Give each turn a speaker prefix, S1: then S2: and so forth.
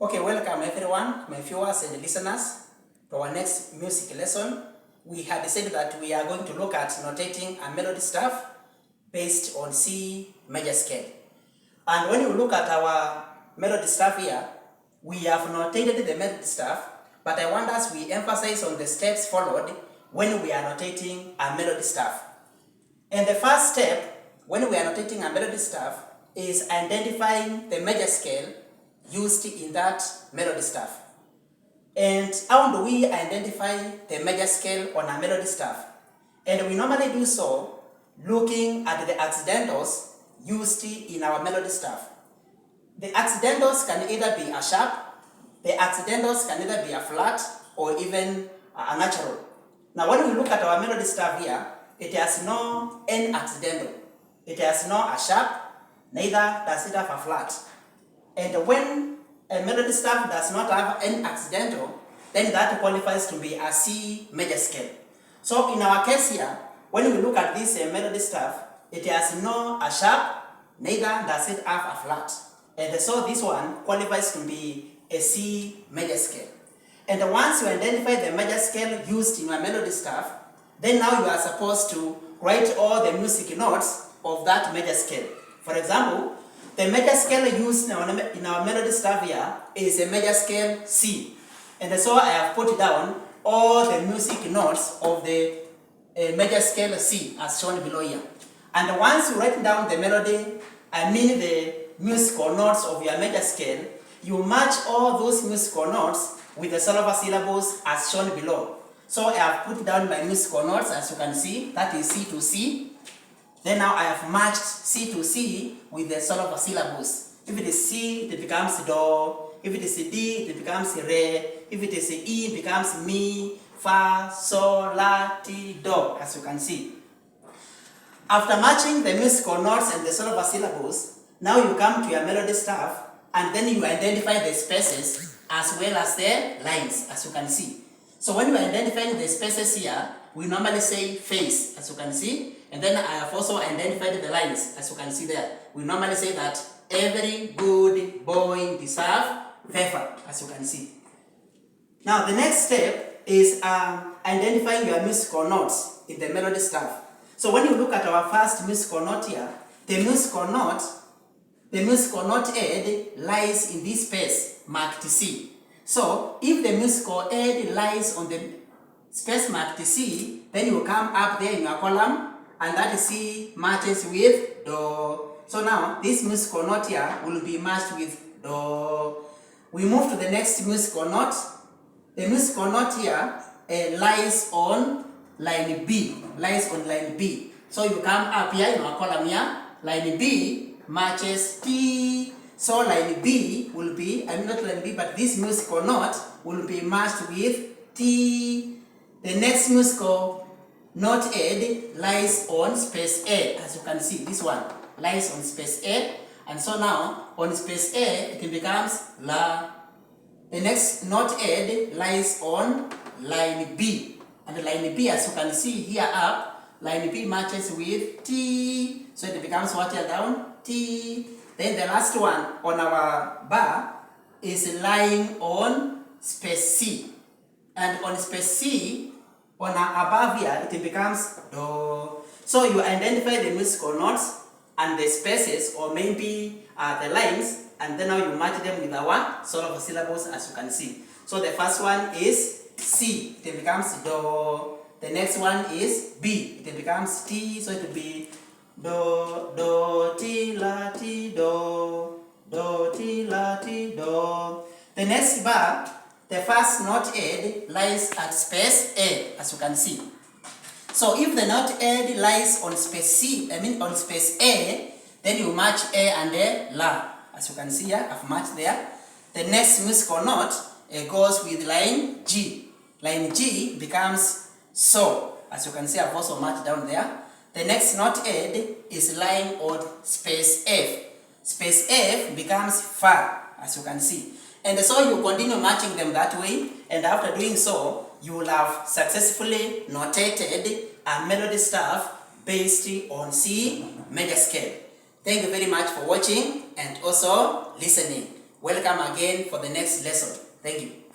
S1: Okay, welcome everyone, my viewers and listeners, to our next music lesson. We had decided that we are going to look at notating a melody staff based on C major scale. And when you look at our melody staff here, we have notated the melody staff, but I want us we emphasize on the steps followed when we are notating a melody staff. And the first step when we are notating a melody staff is identifying the major scale used in that melody staff. And how do we identify the major scale on a melody staff? And we normally do so looking at the accidentals used in our melody staff. The accidentals can either be a sharp, the accidentals can either be a flat, or even a natural. Now when we look at our melody staff here, it has no N accidental. It has no a sharp, neither does it have a flat. And when a melody staff does not have N accidental, then that qualifies to be a C major scale. So in our case here, when we look at this melody staff, it has no a sharp, neither does it have a flat. And so this one qualifies to be a C major scale. And once you identify the major scale used in your melody staff, then now you are supposed to write all the music notes of that major scale. For example, the major scale used in our melody staff here is a major scale C. And so I have put down all the music notes of the major scale C as shown below here. And once you write down the melody, I mean the musical notes of your major scale, you match all those musical notes with the solver syllables as shown below. So I have put down my musical notes as you can see, that is C to C. Then now I have matched C to C with the solver syllables. If it is C, it becomes Do. If it is D, it becomes Re. If it is E, it becomes Mi, Fa, Sol, La, Ti, Do, as you can see. After matching the musical notes and the solver syllables, now you come to your melody staff and then you identify the spaces as well as the lines, as you can see. So when you identify the spaces here, we normally say face, as you can see. And then I have also identified the lines, as you can see there. We normally say that every good boy deserves favor, as you can see. Now the next step is identifying your musical notes in the melody staff. So when you look at our first musical note here, the musical note head lies in this space marked C. So if the musical head lies on the space marked C, then you come up there in your column and that C matches with Do. So now this musical note here will be matched with Do. We move to the next musical note. The musical note here lies on line B. So you come up here in our column here, line B matches T. So line B will be, not line B, but this musical note will be matched with T. The next musical note head lies on space A, as you can see, this one lies on space A. And so now, on space A, it becomes La. The next note head lies on line B. And line B, as you can see here up, line B matches with T. So it becomes what here down? T. Then the last one on our bar is lying on space C. And on space C, on above here, it becomes Do. So you identify the musical notes and the spaces, or maybe the lines, and then now you match them with our solver syllables, as you can see. So the first one is C, it becomes Do. The next one is B, it becomes T, so it will be Do, Do, Ti, La, Ti, Do, Do, Ti, La, Ti, Do. The next bar, the first note head lies at space A, as you can see. So if the note head lies on space C, on space A, then you match A and A, La. As you can see here, I've matched there. The next musical note goes with line G. Line G becomes So. As you can see, I've also matched down there. The next note head is lying on space F. Space F becomes Fa, as you can see. And so you continue matching them that way, and after doing so, you will have successfully notated a melody staff based on C major scale. Thank you very much for watching and also listening. Welcome again for the next lesson. Thank you.